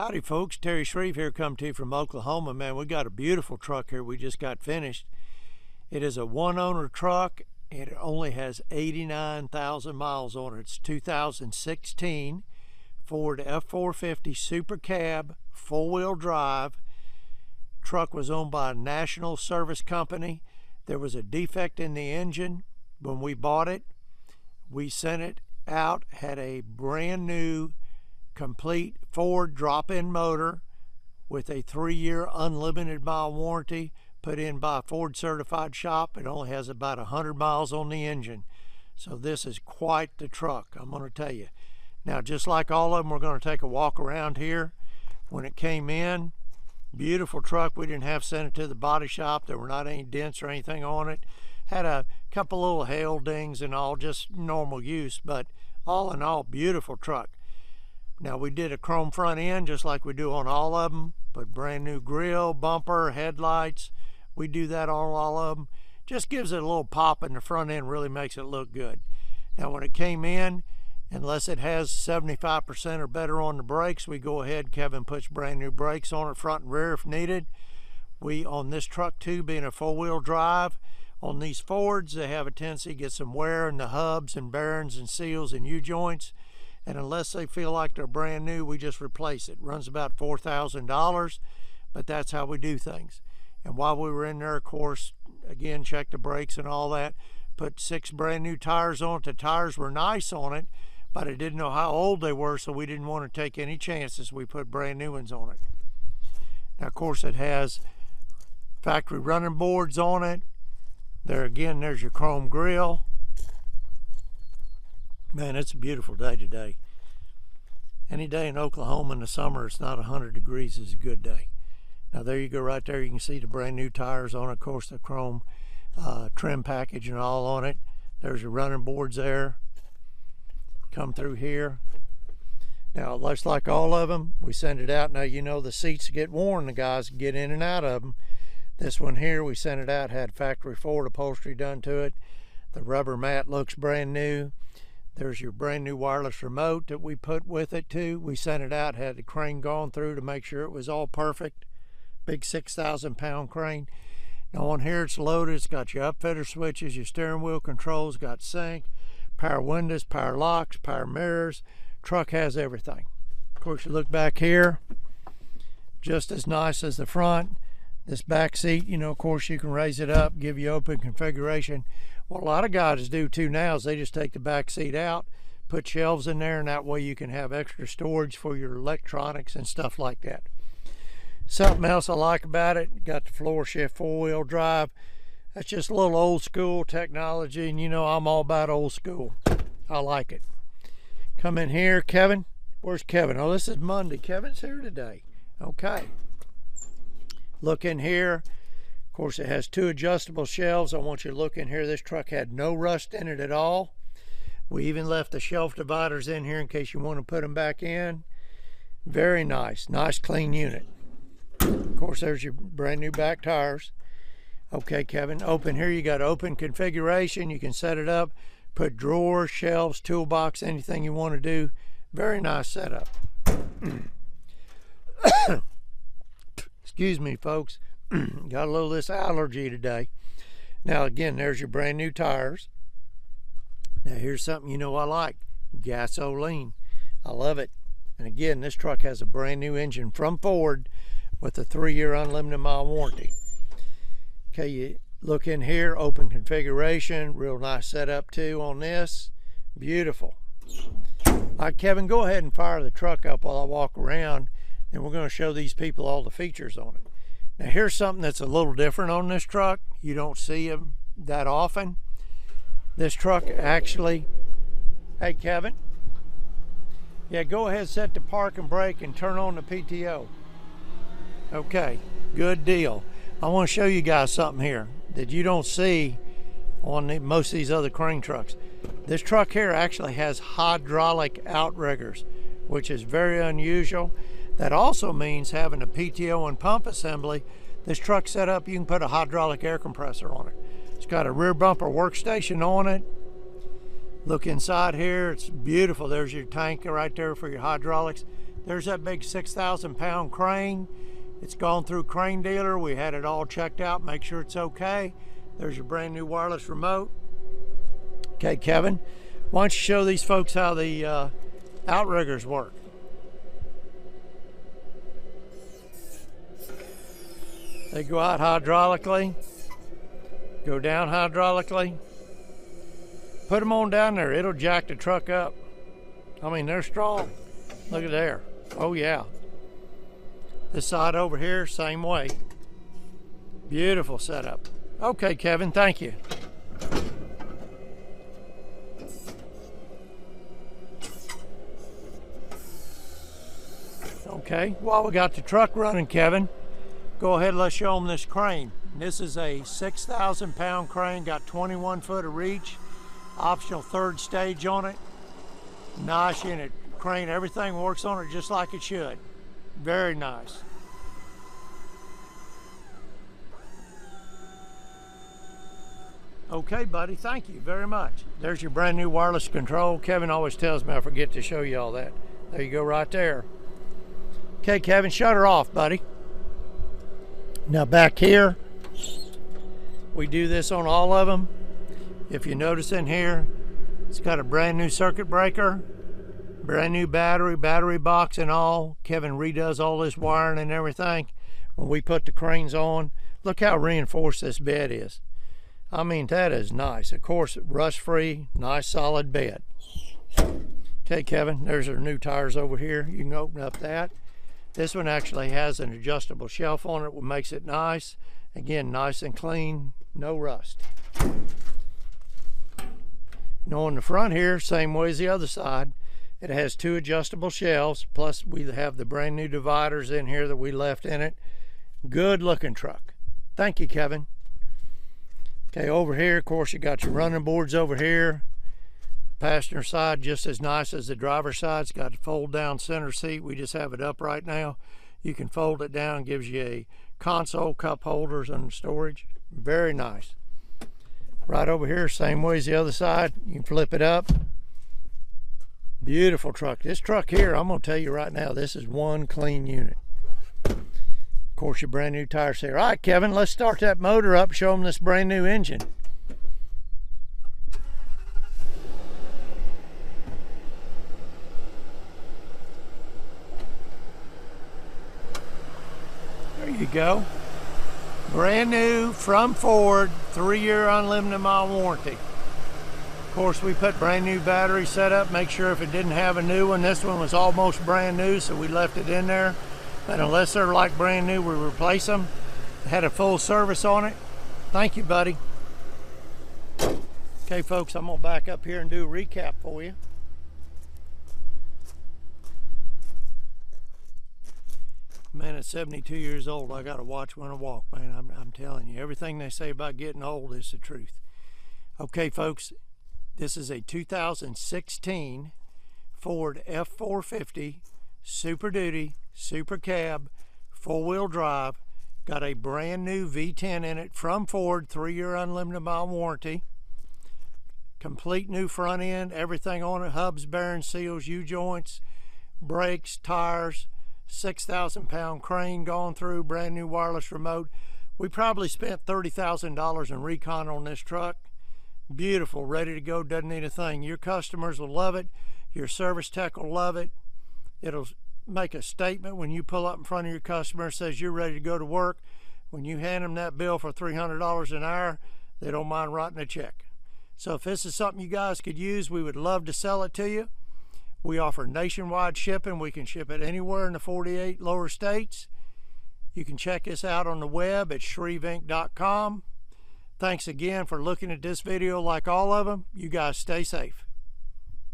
Howdy folks, Terry Shreve here, come to you from Oklahoma. Man, we got a beautiful truck here we just got finished. It is a one-owner truck. It only has 89,000 miles on it. It's 2016 Ford F450 Super Cab, four-wheel drive. Truck was owned by a national service company. There was a defect in the engine when we bought it. We sent it out, had a brand new complete Ford drop-in motor with a 3-year unlimited mile warranty put in by a Ford certified shop. It only has about 100 miles on the engine. So this is quite the truck, I'm going to tell you. Now, just like all of them, we're going to take a walk around here. When it came in, beautiful truck. We didn't have sent it to the body shop. There were not any dents or anything on it. Had a couple little hail dings and all, just normal use, but all in all, beautiful truck. Now, we did a chrome front end just like we do on all of them, but brand new grille, bumper, headlights. We do that on all of them. Just gives it a little pop in the front end, really makes it look good. Now, when it came in, unless it has 75% or better on the brakes, we go ahead, Kevin puts brand new brakes on it, front and rear if needed. We, on this truck too, being a four-wheel drive, on these Fords, they have a tendency to get some wear in the hubs and bearings and seals and U-joints. And unless they feel like they're brand new, we just replace it. Runs about $4,000, but that's how we do things. And while we were in there, of course, again, check the brakes and all that. Put 6 brand new tires on it. The tires were nice on it, but I didn't know how old they were, so we didn't want to take any chances. We put brand new ones on it. Now, of course, it has factory running boards on it. There again, there's your chrome grille. Man, it's a beautiful day today. Any day in Oklahoma in the summer, it's not 100 degrees, is a good day. Now there you go right there. You can see the brand new tires on it. Of course, the chrome trim package and all on it. There's your running boards there. Come through here. Now, just like all of them, we send it out. Now, you know the seats get worn. The guys get in and out of them. This one here, we sent it out, had factory Ford upholstery done to it. The rubber mat looks brand new. There's your brand new wireless remote that we put with it too. We sent it out, had the crane gone through to make sure it was all perfect. Big 6,000-pound crane. Now on here it's loaded. It's got your upfitter switches, your steering wheel controls, got sync, power windows, power locks, power mirrors. Truck has everything. Of course, you look back here, just as nice as the front. This back seat, you know, of course you can raise it up, give you open configuration. What a lot of guys do too now is they just take the back seat out, put shelves in there, and that way you can have extra storage for your electronics and stuff like that. Something else I like about it, got the floor shift four-wheel drive. That's just a little old school technology, and you know I'm all about old school. I like it. Come in here, Kevin. Where's Kevin? Oh, this is Monday. Kevin's here today. Okay. Look in here. Of course, it has 2 adjustable shelves. I want you to look in here. This truck had no rust in it at all. We even left the shelf dividers in here in case you want to put them back in. Very nice. Nice, clean unit. Of course, there's your brand new back tires. Okay, Kevin, open here. You got open configuration. You can set it up, put drawers, shelves, toolbox, anything you want to do. Very nice setup. Excuse me, folks. Got a little of this allergy today. Now again, there's your brand new tires. Now here's something you know I like. Gasoline. I love it. And again, this truck has a brand new engine from Ford with a 3-year unlimited mile warranty. Okay, you look in here, open configuration, real nice setup too on this. Beautiful. All right, Kevin, go ahead and fire the truck up while I walk around, and we're going to show these people all the features on it. Now here's something that's a little different on this truck. You don't see them that often. This truck actually, hey Kevin, yeah, go ahead, set the park and brake and turn on the PTO. Okay, good deal. I want to show you guys something here that you don't see on most of these other crane trucks. This truck here actually has hydraulic outriggers, which is very unusual. That also means having a PTO and pump assembly. This truck set up, you can put a hydraulic air compressor on it. It's got a rear bumper workstation on it. Look inside here, it's beautiful. There's your tank right there for your hydraulics. There's that big 6,000 pound crane. It's gone through crane dealer. We had it all checked out, make sure it's okay. There's your brand new wireless remote. Okay, Kevin, why don't you show these folks how the Outriggers work? They go out hydraulically, go down hydraulically. Put them on down there, it'll jack the truck up. I mean, they're strong. Look at there. Oh yeah. This side over here, same way. Beautiful setup. Okay, Kevin, thank you. Okay, while we got the truck running, Kevin, go ahead and let's show them this crane. This is a 6,000 pound crane, got 21 foot of reach, optional third stage on it. Nice unit crane, everything works on it just like it should. Very nice. Okay, buddy, thank you very much. There's your brand new wireless control. Kevin always tells me I forget to show you all that. There you go right there. Okay, Kevin, shut her off, buddy. Now back here, we do this on all of them. If you notice in here, it's got a brand new circuit breaker, brand new battery box and all. Kevin redoes all this wiring and everything. When we put the cranes on, look how reinforced this bed is. I mean, that is nice. Of course, rust-free, nice solid bed. Okay, Kevin, there's our new tires over here. You can open up that. This one actually has an adjustable shelf on it, which makes it nice. Again, nice and clean, no rust. Now on the front here, same way as the other side, it has two adjustable shelves, plus we have the brand new dividers in here that we left in it. Good looking truck. Thank you, Kevin. Okay, over here, of course, you got your running boards over here. Passenger side just as nice as the driver's side. It's got a fold down center seat. We just have it up right now. You can fold it down, gives you a console, cup holders and storage. Very nice. Right over here, same way as the other side. You can flip it up. Beautiful truck. This truck here, I'm gonna tell you right now, this is one clean unit. Of course, your brand new tires here. All right, Kevin, let's start that motor up, show them this brand new engine. There you go. Brand new from Ford, 3-year unlimited mile warranty. Of course, we put brand new battery set up, make sure if it didn't have a new one, this one was almost brand new, so we left it in there. But unless they're like brand new, we replace them. Had a full service on it. Thank you, buddy. Okay, folks, I'm gonna back up here and do a recap for you. Man, at 72 years old, I gotta watch when I walk, man. I'm telling you, everything they say about getting old is the truth. Okay, folks, this is a 2016 Ford F450 Super Duty, Super Cab, 4-wheel drive. Got a brand new V10 in it from Ford, 3-year unlimited mile warranty. Complete new front end, everything on it, hubs, bearings, seals, U-joints, brakes, tires, 6,000 pound crane gone through, brand new wireless remote. We probably spent $30,000 in recon on this truck. Beautiful, ready to go, doesn't need a thing. Your customers will love it. Your service tech will love it. It'll make a statement when you pull up in front of your customer and says you're ready to go to work. When you hand them that bill for $300 an hour, they don't mind writing a check. So if this is something you guys could use, we would love to sell it to you. We offer nationwide shipping. We can ship it anywhere in the 48 lower states. You can check us out on the web at shreveinc.com. Thanks again for looking at this video like all of them. You guys stay safe.